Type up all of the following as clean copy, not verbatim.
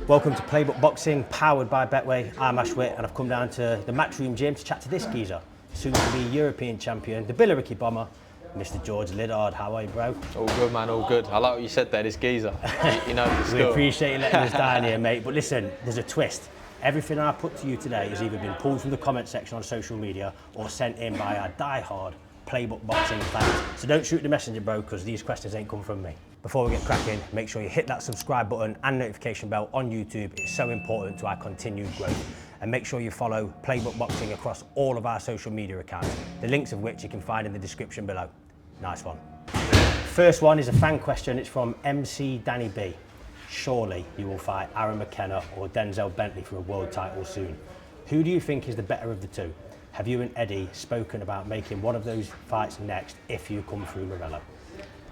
Welcome to Playbook Boxing, powered by Betway. I'm Whitt, and I've come down to the Matchroom gym to chat to this geezer, soon to be European champion, the Billericay bomber, Mr. George Liddard. How are you, bro? All good, man, all good. I like what you said there, this geezer. You know the We appreciate you letting us down here, mate. But listen, there's a twist. Everything I put to you today has either been pulled from the comment section on social media or sent in by our die-hard Playbook Boxing fans. So don't shoot the messenger, bro, because these questions ain't come from me. Before we get cracking, make sure you hit that subscribe button and notification bell on YouTube. It's so important to our continued growth. And make sure you follow Playbook Boxing across all of our social media accounts, the links of which you can find in the description below. Nice one. First one is a fan question. It's from MC Danny B. Surely you will fight Aaron McKenna or Denzel Bentley for a world title soon. Who do you think is the better of the two? Have you and Eddie spoken about making one of those fights next if you come through Morello?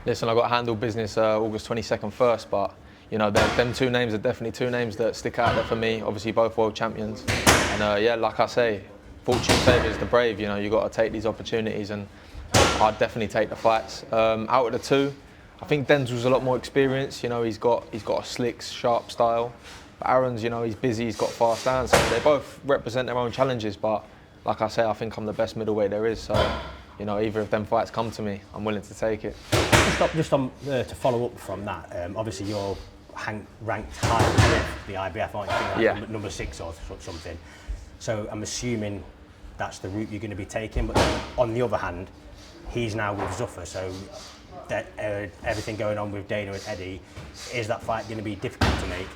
Listen, I've got to handle business August 22nd first, but you know, them two names are definitely two names that stick out there for me. Obviously, both world champions. And yeah, like I say, fortune favours the brave. You know, you've got to take these opportunities, and I'd definitely take the fights. Out of the two, I think Denzel's a lot more experienced. You know, he's got a slick, sharp style. But Aaron's, you know, he's busy, he's got fast hands. So they both represent their own challenges, but like I say, I think I'm the best middleweight there is. So, you know, either of them fights come to me, I'm willing to take it. Just on to follow up from that, obviously you're ranked higher with the IBF, aren't you? Like number 6 or something. So I'm assuming that's the route you're going to be taking. But on the other hand, he's now with Zuffa, so that, everything going on with Dana and Eddie, is that fight going to be difficult to make?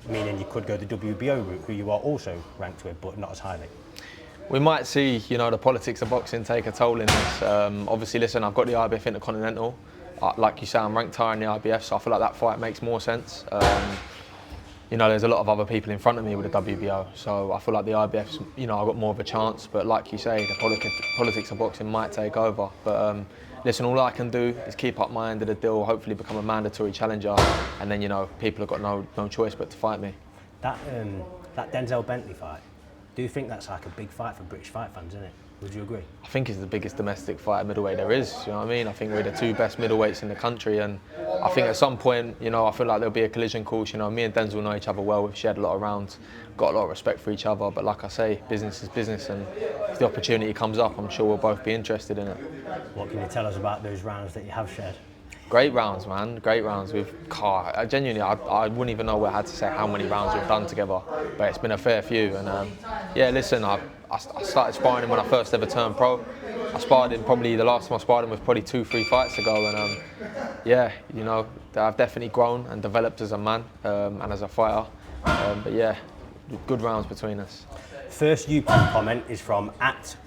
Meaning you could go the WBO route, who you are also ranked with, but not as highly. We might see, you know, the politics of boxing take a toll in this. Obviously, listen, I've got the IBF Intercontinental. Like you say, I'm ranked higher in the IBF, so I feel like that fight makes more sense. You know, there's a lot of other people in front of me with the WBO, so I feel like the IBF's, you know, I've got more of a chance. But like you say, the politics of boxing might take over. But listen, all I can do is keep up my end of the deal, hopefully become a mandatory challenger, and then, you know, people have got no choice but to fight me. That Denzel Bentley fight, do you think that's like a big fight for British fight fans, isn't it? Would you agree? I think it's the biggest domestic fight at middleweight there is, you know what I mean? I think we're the two best middleweights in the country, and I think at some point, you know, I feel like there'll be a collision course. You know, me and Denzel know each other well, we've shared a lot of rounds, got a lot of respect for each other, but like I say, business is business, and if the opportunity comes up, I'm sure we'll both be interested in it. What can you tell us about those rounds that you have shared? Great rounds, man. Great rounds. Genuinely, I wouldn't even know where I had to say how many rounds we've done together, but it's been a fair few. And yeah, listen, I started sparring him when I first ever turned pro. I sparred him probably, the last time I sparred him was probably 2-3 fights ago. And yeah, you know, I've definitely grown and developed as a man and as a fighter. But yeah, good rounds between us. First YouTube comment is from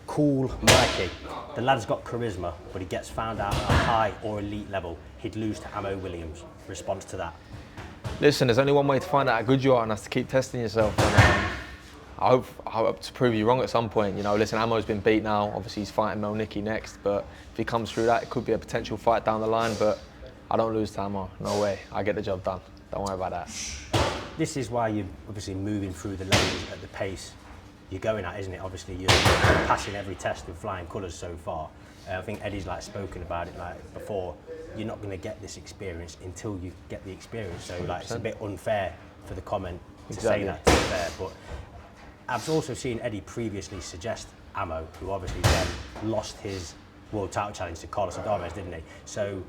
@CoolMikey. The lad's got charisma, but he gets found out at a high or elite level. He'd lose to Ammo Williams. Response to that? Listen, there's only one way to find out how good you are, and that's to keep testing yourself. And I hope to prove you wrong at some point. You know, listen, Ammo's been beat now. Obviously, he's fighting Melnicki next, but if he comes through that, it could be a potential fight down the line. But I don't lose to Ammo. No way. I get the job done. Don't worry about that. This is why you're obviously moving through the levels at the pace you're going at, isn't it? Obviously, you're passing every test with flying colours so far. I think Eddie's like spoken about it like before. You're not going to get this experience until you get the experience. So like, it's a bit unfair for the comment to say that, to be fair. But I've also seen Eddie previously suggest Ammo, who obviously then lost his world title challenge to Carlos Adames, didn't he? So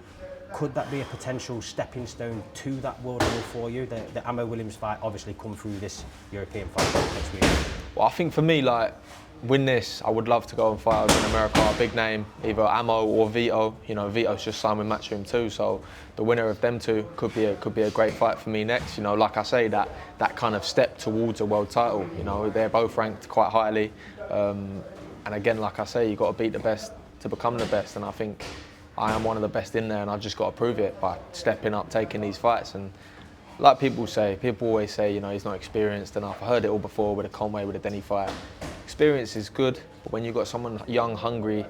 could that be a potential stepping stone to that world title for you? The Ammo Williams fight obviously come through this European fight next week. Well, I think for me, like, win this, I would love to go and fight over in America, a big name, either Ammo or Vito. You know, Vito's just signed with Matchroom too, so the winner of them two could be a great fight for me next. You know, like I say, that kind of step towards a world title. You know, they're both ranked quite highly, and again, like I say, you've got to beat the best to become the best, and I think I am one of the best in there, and I've just got to prove it by stepping up, taking these fights. And like people always say, you know, he's not experienced enough. I heard it all before with a Conway, with a Denny fight. Experience is good, but when you've got someone young, hungry,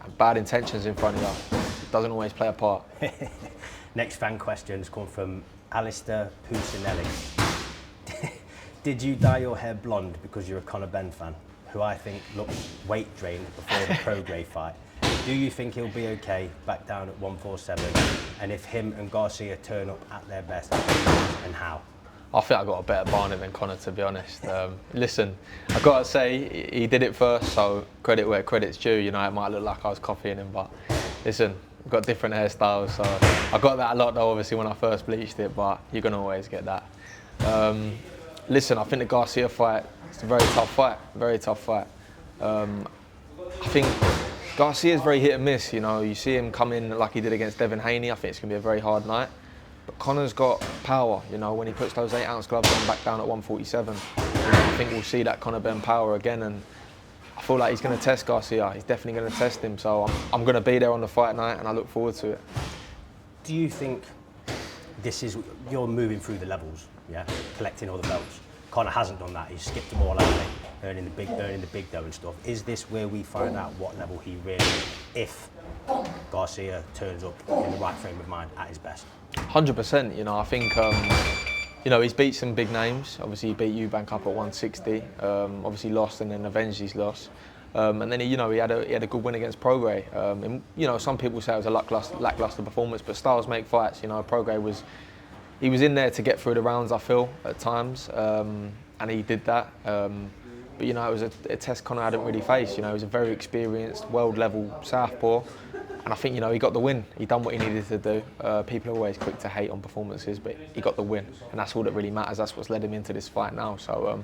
and bad intentions in front of you, it doesn't always play a part. Next fan questions come from Alistair Pucinelli. Did you dye your hair blonde because you're a Conor Benn fan, who I think looked weight drained before the Prograis fight? Do you think he'll be okay back down at 147? And if him and Garcia turn up at their best, and how? I think I got a better barnet than Conor, to be honest. Listen, I got to say, he did it first, so credit where credit's due. You know, it might look like I was copying him, but listen, we've got different hairstyles, so I got that a lot though, obviously, when I first bleached it, but you're going to always get that. Listen, I think the Garcia fight, it's a very tough fight, very tough fight. I think Garcia's very hit and miss, you know. You see him come in like he did against Devin Haney, I think it's going to be a very hard night. But Conor's got power, you know, when he puts those 8-ounce gloves on back down at 147. You know, I think we'll see that Conor Benn power again, and I feel like he's going to test Garcia. He's definitely going to test him, so I'm going to be there on the fight night, and I look forward to it. Do you think you're moving through the levels, yeah, collecting all the belts? Conor hasn't done that. He's skipped them all out, earning the big dough and stuff. Is this where we find out what level he really, if Garcia turns up in the right frame of mind at his best? 100%. You know, I think you know, he's beat some big names. Obviously, he beat Eubank up at 160. Obviously, lost and then avenged his loss. And then he had a good win against Prograis. And, you know, some people say it was a lackluster performance, but styles make fights. You know, Prograis was in there to get through the rounds, I feel, at times, and he did that. But you know, it was a test Conor hadn't really faced. You know, he was a very experienced, world-level southpaw. And I think, you know, he got the win. He done what he needed to do. People are always quick to hate on performances, but he got the win, and that's all that really matters. That's what's led him into this fight now. So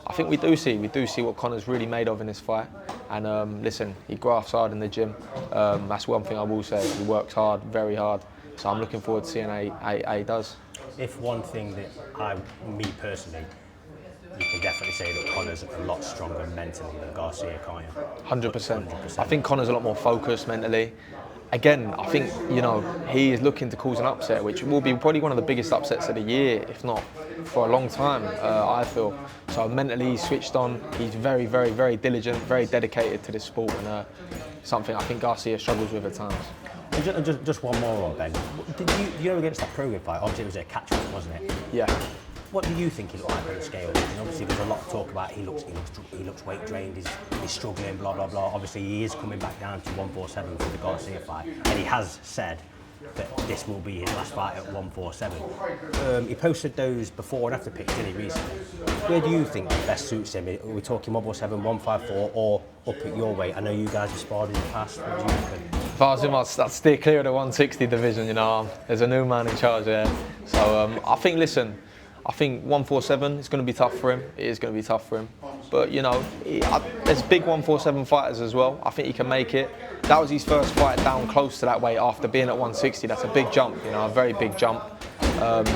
I think we do see what Conor's really made of in this fight. And listen, he grafts hard in the gym. That's one thing I will say. He works hard, very hard. So I'm looking forward to seeing how he does. If one thing that me personally, you can definitely say that Conor's a lot stronger mentally than Garcia, can't you? 100%. I think Conor's a lot more focused mentally. Again, I think, you know, he is looking to cause an upset, which will be probably one of the biggest upsets of the year, if not for a long time, I feel. So mentally he's switched on. He's very, very, very diligent, very dedicated to this sport, and something I think Garcia struggles with at times. And just one more on Ben. Did you know against that Prograis fight? Obviously it was a catch-up, wasn't it? Yeah. What do you think he looked like on the scale? And obviously there's a lot of talk about he looks weight drained, he's struggling, blah blah blah. Obviously he is coming back down to 147 for the Garcia fight, and he has said that this will be his last fight at 147. He posted those before and after pics, didn't he, recently? Where do you think best suits him? Are we talking 147, 154, or up at your weight? I know you guys have sparred in the past. What do you reckon? If I was him, I'd stay clear of the 160 division, you know. There's a new man in charge there. So I think, listen, I think 147 is going to be tough for him. It is going to be tough for him. But, you know, there's big 147 fighters as well. I think he can make it. That was his first fight down close to that weight after being at 160. That's a big jump, you know, a very big jump.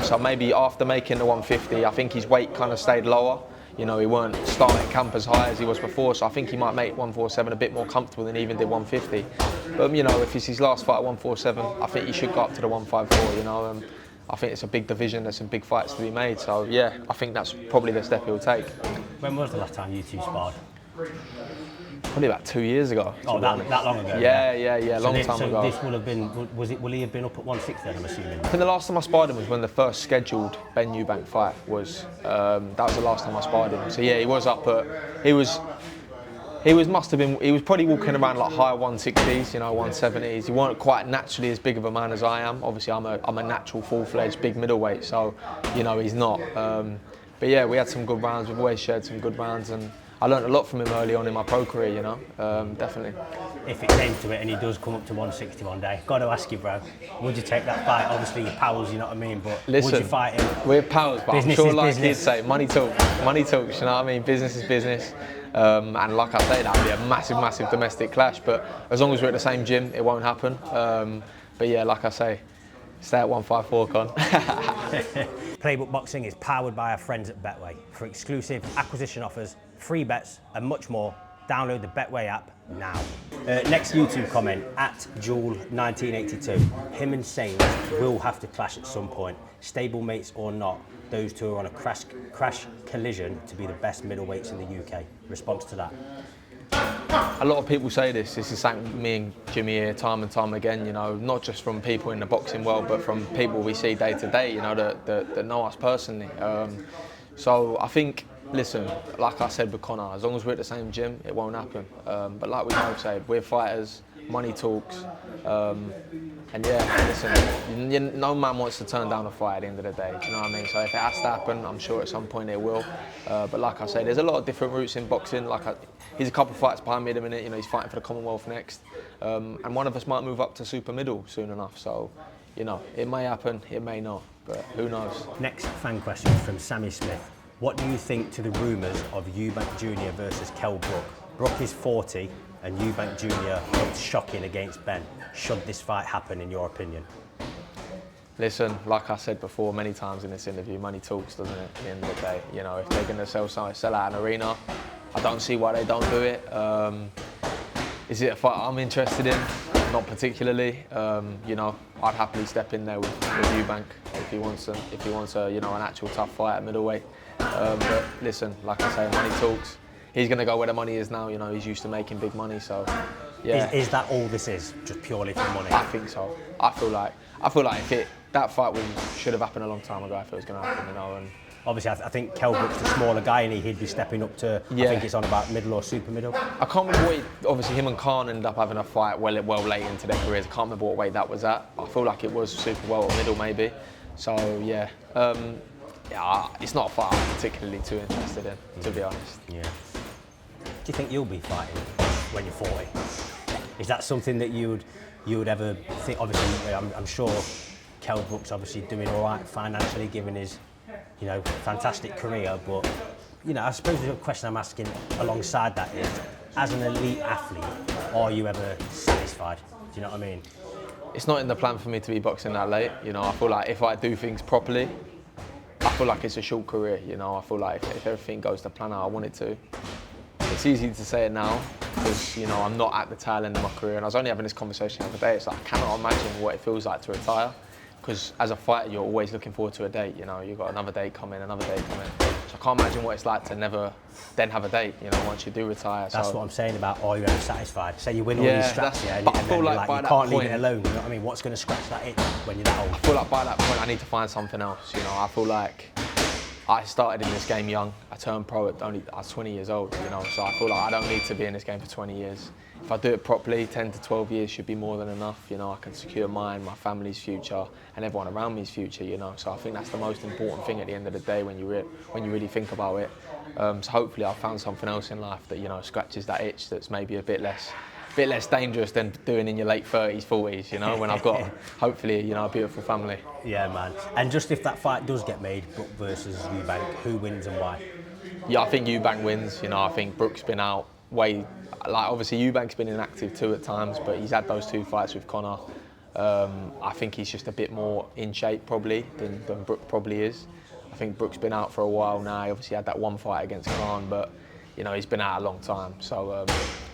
So maybe after making the 150, I think his weight kind of stayed lower. You know, he weren't starting camp as high as he was before, so I think he might make 147 a bit more comfortable than he even did 150. But, you know, if it's his last fight at 147, I think he should go up to the 154, you know. I think it's a big division, there's some big fights to be made, so yeah, I think that's probably the step he'll take. When was the last time you two sparred? Probably about 2 years ago. Oh, that long ago? Yeah, long time ago. This would have been, will he have been up at 160 then, I'm assuming? I think the last time I sparred him was when the first scheduled Benn Eubank fight was. That was the last time I sparred him. So yeah, he was up at, he was probably walking around like high 160s, you know, 170s. He weren't quite naturally as big of a man as I am. Obviously, I'm a natural full-fledged big middleweight, so, you know, he's not. But yeah, we had some good rounds. We've always shared some good rounds, and I learned a lot from him early on in my pro career, you know, definitely. If it came to it and he does come up to 160 one day, got to ask you, bro, would you take that fight? Obviously, your pals, you know what I mean, but listen, would you fight him? We're pals, but business I'm sure, like business. he'd say, money talks, you know what I mean? Business is business. And like I say, that would be a massive, massive domestic clash, but as long as we're at the same gym, it won't happen. But yeah, like I say, stay at 154, Con. Playbook Boxing is powered by our friends at Betway. For exclusive acquisition offers, free bets, and much more, download the Betway app now. Next YouTube comment, at Jewel1982. Him and Sainz will have to clash at some point. Stablemates or not, those two are on a crash collision to be the best middleweights in the UK. Response to that? A lot of people say this is something me and Jimmy hear time and time again, you know, not just from people in the boxing world, but from people we see day to day, you know, that know us personally. So I think, listen, like I said with Conor, as long as we're at the same gym, it won't happen. But like we both said, we're fighters, money talks. And yeah, listen, no man wants to turn down a fight at the end of the day, do you know what I mean? So if it has to happen, I'm sure at some point it will. But like I say, there's a lot of different routes in boxing. He's a couple of fights behind me at the minute, he's fighting for the Commonwealth next. And one of us might move up to super middle soon enough. So, it may happen, it may not, but who knows? Next fan question from Sammy Smith. What do you think to the rumours of Eubank Jr versus Kell Brook? Brook is 40 and Eubank Jr looked shocking against Benn. Should this fight happen in your opinion? Listen, like I said before many times in this interview, money talks, doesn't it, at the end of the day? If they're going to sell out an arena, I don't see why they don't do it. Is it a fight I'm interested in? Not particularly. I'd happily step in there with Eubank if he wants an actual tough fight at middleweight. But listen, like I say, money talks. He's going to go where the money is now. He's used to making big money, so yeah. Is that all this is? Just purely for money? I think so. I feel like that fight should have happened a long time ago if it was going to happen, And obviously, I think Kell Brook's the smaller guy, and he'd be stepping up to. Yeah. I think it's on about middle or super middle. I can't remember obviously him and Khan ended up having a fight well late into their careers. I can't remember what weight that was at. I feel like it was super well or middle maybe. So yeah. It's not a fight I'm particularly too interested in, to be honest. Yeah. Do you think you'll be fighting when you're 40? Is that something that you would ever think? Obviously, I'm sure Kell Brook's obviously doing all right financially, given his fantastic career. But I suppose the question I'm asking alongside that is, as an elite athlete, are you ever satisfied? Do you know what I mean? It's not in the plan for me to be boxing that late. I feel like if I do things properly, I feel like it's a short career. I feel like if everything goes to plan how I want it to. It's easy to say it now because I'm not at the tail end of my career, and I was only having this conversation the other day. It's like I cannot imagine what it feels like to retire, because as a fighter you're always looking forward to a date. You've got another day coming. So I can't imagine what it's like to never then have a date. Once you do retire. That's what I'm saying about are you ever satisfied? Say you win all these scraps, and I feel like you can't leave it alone. You know what I mean? What's going to scratch that itch when you're that old? I feel like by that point I need to find something else. I feel like I started in this game young. I turned pro I was 20 years old, so I feel like I don't need to be in this game for 20 years. If I do it properly, 10 to 12 years should be more than enough. I can secure mine, my family's future, and everyone around me's future, So I think that's the most important thing at the end of the day when you really think about it. So hopefully I've found something else in life that, scratches that itch that's maybe a bit less dangerous than doing in your late 30s, 40s, when I've got, hopefully, a beautiful family. Yeah, man. And just if that fight does get made, Brook versus Eubank, who wins and why? Yeah, I think Eubank wins. I think Brook's been out obviously Eubank's been inactive too at times, but he's had those 2 fights with Conor. I think he's just a bit more in shape probably than Brook probably is. I think Brook's been out for a while now. He obviously had that one fight against Khan, but he's been out a long time. So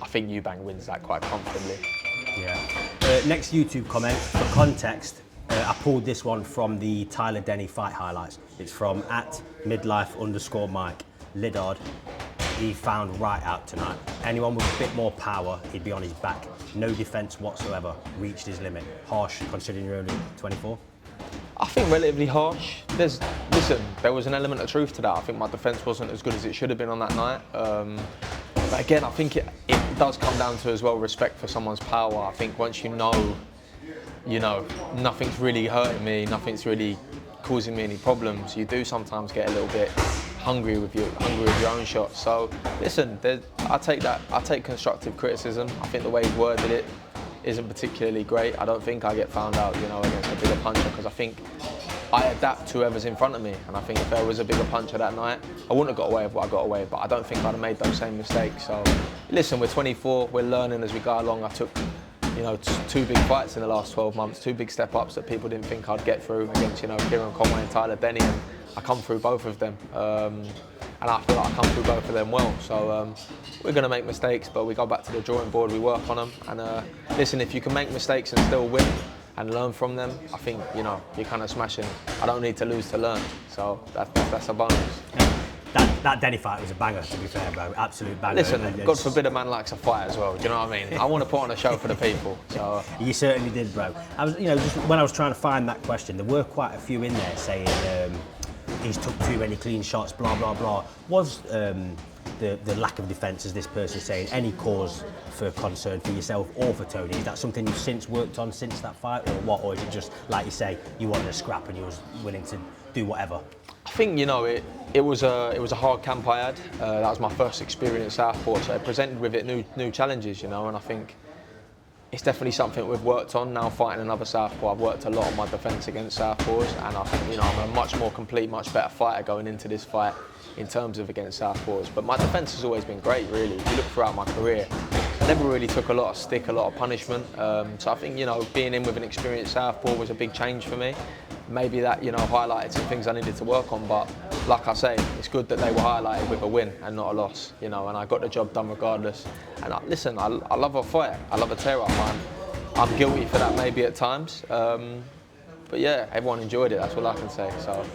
I think Eubank wins that quite comfortably. Yeah. Next YouTube comment, for context, I pulled this one from the Tyler Denny fight highlights. It's from @midlife_Mike Liddard. He found right out tonight. Anyone with a bit more power, he'd be on his back. No defence whatsoever. Reached his limit. Harsh, considering you're only 24? I think relatively harsh. There was an element of truth to that. I think my defence wasn't as good as it should have been on that night. But again, I think it does come down to as well respect for someone's power. I think once you know, nothing's really hurting me, nothing's really causing me any problems, you do sometimes get a little bit hungry with your own shots. So listen, I take constructive criticism. I think the way he's worded it isn't particularly great. I don't think I get found out, against a bigger puncher, because I think I adapt to whoever's in front of me. And I think if there was a bigger puncher that night, I wouldn't have got away with what I got away with, but I don't think I'd have made those same mistakes. So listen, we're 24, we're learning as we go along. I took 2 big fights in the last 12 months, 2 big step-ups that people didn't think I'd get through against, Kieran Conway and Tyler Denny, and I come through both of them. And I feel like I come through both of them well. So we're going to make mistakes, but we go back to the drawing board, we work on them. And listen, if you can make mistakes and still win and learn from them, I think, you're kind of smashing. I don't need to lose to learn, so that's a bonus. That Denny fight was a banger, to be fair, bro. Absolute banger. Listen, God forbid a man likes a fight as well. Do you know what I mean? I want to put on a show for the people. So you certainly did, bro. I was, just when I was trying to find that question, there were quite a few in there saying he's took too many clean shots, blah blah blah. Was the lack of defence, as this person saying, any cause for concern for yourself or for Tony? Is that something you've since worked on since that fight, or what? Or is it just, like you say, you wanted a scrap and you was willing to do whatever? I think, you know, it was a hard camp I had. That was my first experience at Southpaw, so it presented with it new challenges, you know, and I think it's definitely something we've worked on. Now fighting another Southpaw, I've worked a lot on my defence against Southpaws, and I think, you know, I'm a much more complete, much better fighter going into this fight in terms of against Southpaws. But my defence has always been great, really. If you look throughout my career, I never really took a lot of stick, a lot of punishment. So I think, you know, being in with an experienced Southpaw was a big change for me. Maybe that, you know, highlighted some things I needed to work on, but like I say, it's good that they were highlighted with a win and not a loss, you know, and I got the job done regardless. And listen, I love a fight, I love a tear-up, man. I'm guilty for that maybe at times, but yeah, everyone enjoyed it, that's all I can say. So.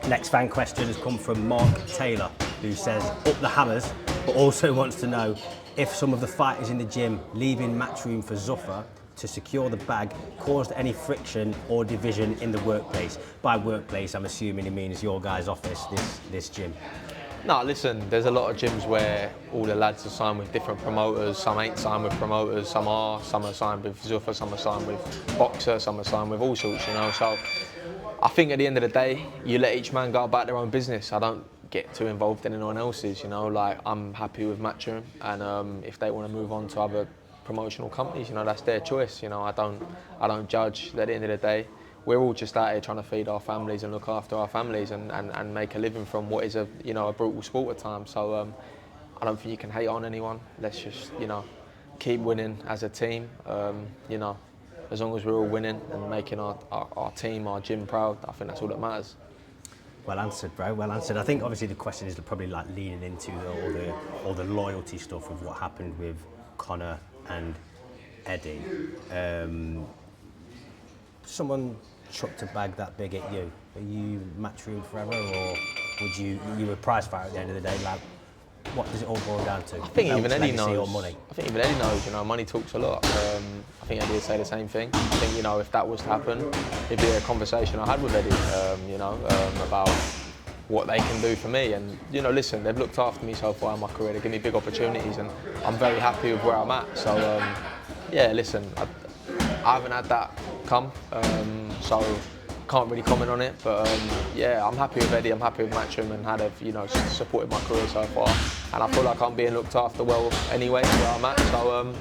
Next fan question has come from Mark Taylor, who says, up the hammers, but also wants to know if some of the fighters in the gym leaving Matchroom for Zuffa to secure the bag caused any friction or division in the workplace. By workplace, I'm assuming he means your guy's office, this gym. No, listen, there's a lot of gyms where all the lads are signed with different promoters, some ain't signed with promoters, some are signed with Zuffa, some are signed with Boxer, some are signed with all sorts, you know, so I think at the end of the day, you let each man go about their own business. I don't get too involved in anyone else's, you know, like I'm happy with Matchroom, and if they want to move on to other promotional companies, you know, that's their choice, you know, I don't judge. At the end of the day, we're all just out here trying to feed our families and look after our families and make a living from what is a, you know, a brutal sport at times. So I don't think you can hate on anyone. Let's just, you know, keep winning as a team. You know, as long as we're all winning and making our team, our gym proud, I think that's all that matters. Well answered, bro. Well answered. I think obviously the question is probably like leaning into all the loyalty stuff of what happened with Conor and Eddie. Someone chucked a bag that big at you. Are you Matchroom forever, or would you were a prize fighter at the end of the day? Like, what does it all boil down to? I think even Eddie knows. Or money? I think even Eddie knows. You know, money talks a lot. I think Eddie would say the same thing. I think, you know, if that was to happen, it'd be a conversation I had with Eddie. You know, about what they can do for me. And, you know, listen, they've looked after me so far in my career. They give me big opportunities, and I'm very happy with where I'm at. So, yeah, listen, I haven't had that come, so can't really comment on it. But yeah, I'm happy with Eddie. I'm happy with Matchroom and how they've, you know, supported my career so far. And I feel like I'm being looked after well anyway where I'm at. So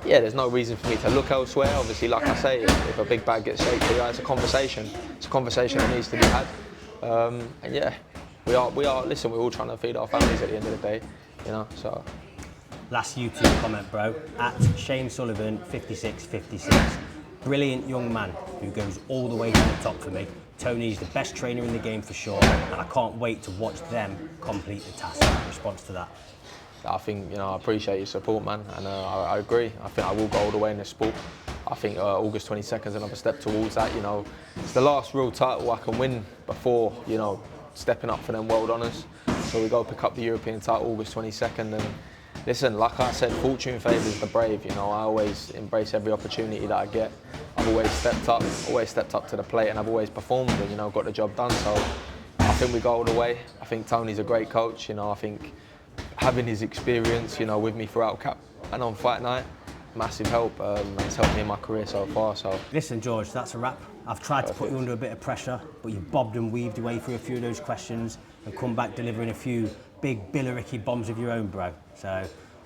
yeah, there's no reason for me to look elsewhere. Obviously, like I say, if a big bag gets shaped, it's a conversation. It's a conversation that needs to be had. And yeah, we are. Listen, we're all trying to feed our families at the end of the day, you know. So. Last YouTube comment, bro, at Shane Sullivan 5656. Brilliant young man who goes all the way to the top for me. Tony's the best trainer in the game for sure, and I can't wait to watch them complete the task. Response to that? I think, you know, I appreciate your support, man, and I agree. I think I will go all the way in this sport. I think August 22nd is another step towards that. You know, it's the last real title I can win before, you know, stepping up for them world honours. So we go pick up the European title August 22nd, and listen, like I said, fortune favours the brave. You know, I always embrace every opportunity that I get. I've always stepped up to the plate, and I've always performed and, you know, got the job done. So I think we go all the way. I think Tony's a great coach. You know, I think having his experience, you know, with me throughout Cap and on fight night, massive help. It's helped me in my career so far. So listen, George, that's a wrap. I've tried to put you under a bit of pressure, but you've bobbed and weaved your way through a few of those questions and come back delivering a few big Billericay bombs of your own, bro. So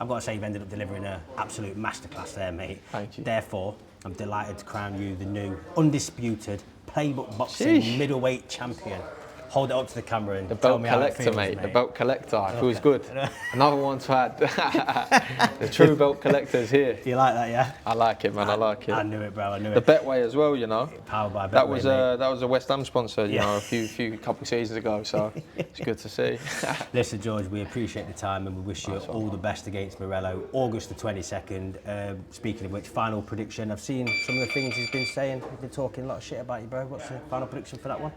I've got to say you've ended up delivering an absolute masterclass there, mate. Thank you. Therefore, I'm delighted to crown you the new undisputed Playbook Boxing middleweight champion. Hold it up to the camera and the tell belt me how it collector, feels, mate. The belt collector. It feels good. Okay. Another one to add. The true belt collector's here. Do you like that, yeah? I like it, man. I like it. I knew it, bro. I knew the it. Betway as well, you know. Powered by Betway, that was a West Ham sponsor, you know, a couple of seasons ago. So it's good to see. Listen, George, we appreciate the time and we wish you all the best against Morello, August the 22nd. Speaking of which, final prediction. I've seen some of the things he's been saying. He's been talking a lot of shit about you, bro. What's the final prediction for that one?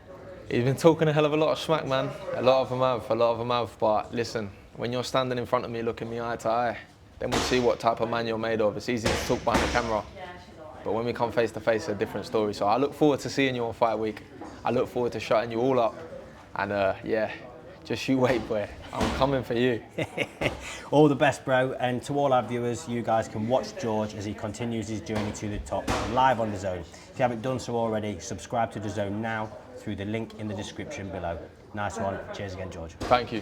He's been talking a hell of a lot of smack, man. A lot of them have. But listen, when you're standing in front of me looking me eye to eye, then we'll see what type of man you're made of. It's easy to talk behind the camera, but when we come face to face, it's a different story. So I look forward to seeing you on fight week. I look forward to shutting you all up. And yeah, just you wait, boy. I'm coming for you. All the best, bro. And to all our viewers, you guys can watch George as he continues his journey to the top live on DAZN. If you haven't done so already, subscribe to DAZN now through the link in the description below. Nice one. Cheers again, George. Thank you.